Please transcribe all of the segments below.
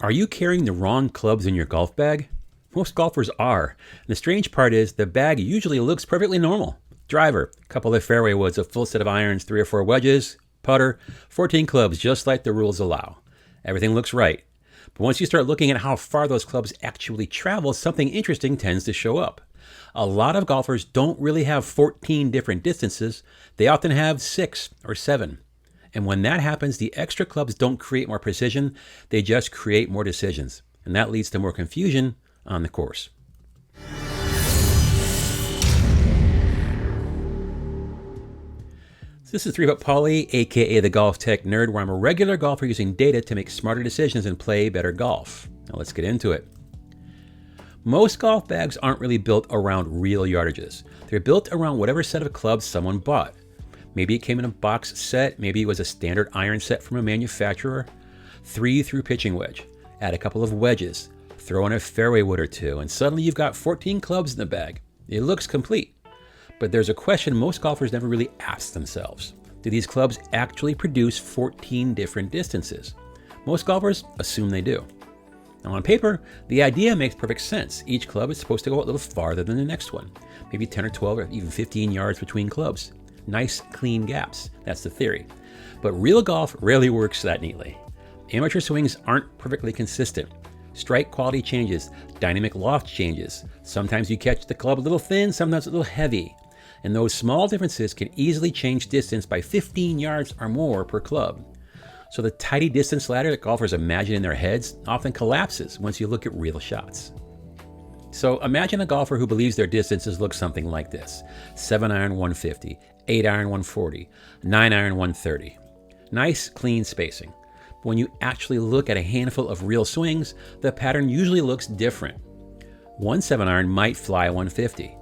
Are you carrying the wrong clubs in your golf bag? Most golfers are. And the strange part is the bag usually looks perfectly normal. Driver, a couple of fairway woods, a full set of irons, 3 or 4 wedges, putter, 14 clubs just like the rules allow. Everything looks right. But once you start looking at how far those clubs actually travel, something interesting tends to show up. A lot of golfers don't really have 14 different distances. They often have 6 or 7. And when that happens, the extra clubs don't create more precision, they just create more decisions. And that leads to more confusion on the course. So this is 3-Putt Paulie, aka the Golf Tech Nerd, where I'm a regular golfer using data to make smarter decisions and play better golf. Now let's get into it. Most golf bags aren't really built around real yardages. They're built around whatever set of clubs someone bought. Maybe it came in a box set, maybe it was a standard iron set from a manufacturer. 3 through pitching wedge, add a couple of wedges, throw in a fairway wood or 2, and suddenly you've got 14 clubs in the bag. It looks complete. But there's a question most golfers never really ask themselves. Do these clubs actually produce 14 different distances? Most golfers assume they do. Now on paper, the idea makes perfect sense. Each club is supposed to go a little farther than the next one. Maybe 10 or 12 or even 15 yards between clubs. Nice, clean gaps. That's the theory. But real golf rarely works that neatly. Amateur swings aren't perfectly consistent. Strike quality changes, dynamic loft changes. Sometimes you catch the club a little thin, sometimes a little heavy. And those small differences can easily change distance by 15 yards or more per club. So the tidy distance ladder that golfers imagine in their heads often collapses once you look at real shots. So imagine a golfer who believes their distances look something like this: 7-iron 150, 8-iron 140, 9-iron 130. Nice, clean spacing. But when you actually look at a handful of real swings, the pattern usually looks different. One 7-iron might fly 150.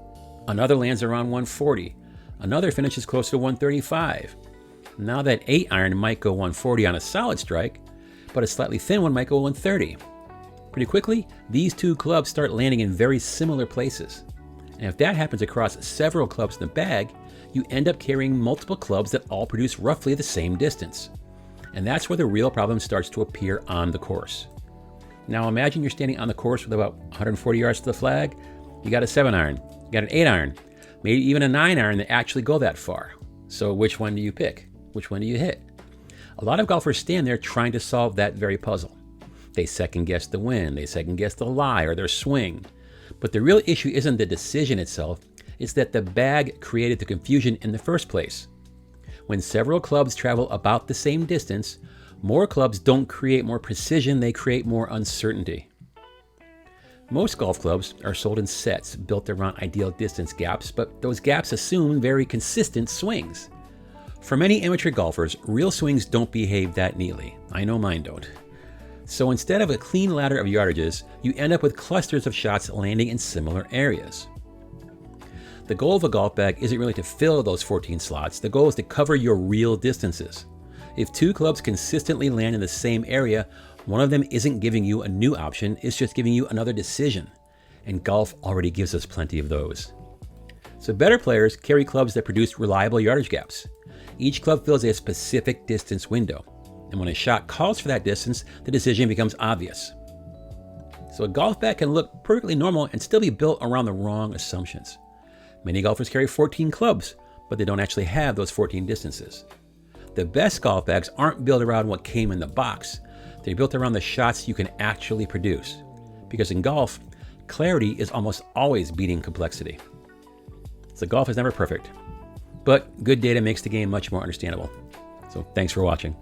Another lands around 140. Another finishes close to 135. Now that 8-iron might go 140 on a solid strike, but a slightly thin one might go 130. Pretty quickly, these two clubs start landing in very similar places. And if that happens across several clubs in the bag, you end up carrying multiple clubs that all produce roughly the same distance. And that's where the real problem starts to appear on the course. Now imagine you're standing on the course with about 140 yards to the flag. You got a 7-iron, you got an 8-iron, maybe even a 9-iron that actually go that far. So which one do you pick? Which one do you hit? A lot of golfers stand there trying to solve that very puzzle. They second guess the wind, they second guess the lie or their swing. But the real issue isn't the decision itself, it's that the bag created the confusion in the first place. When several clubs travel about the same distance, more clubs don't create more precision, they create more uncertainty. Most golf clubs are sold in sets built around ideal distance gaps, but those gaps assume very consistent swings. For many amateur golfers, real swings don't behave that neatly. I know mine don't. So instead of a clean ladder of yardages, you end up with clusters of shots landing in similar areas. The goal of a golf bag isn't really to fill those 14 slots, the goal is to cover your real distances. If 2 clubs consistently land in the same area, one of them isn't giving you a new option, it's just giving you another decision. And golf already gives us plenty of those. So better players carry clubs that produce reliable yardage gaps. Each club fills a specific distance window. And when a shot calls for that distance, the decision becomes obvious. So a golf bag can look perfectly normal and still be built around the wrong assumptions. Many golfers carry 14 clubs, but they don't actually have those 14 distances. The best golf bags aren't built around what came in the box. They're built around the shots you can actually produce. Because in golf, clarity is almost always beating complexity. So golf is never perfect, but good data makes the game much more understandable. So thanks for watching.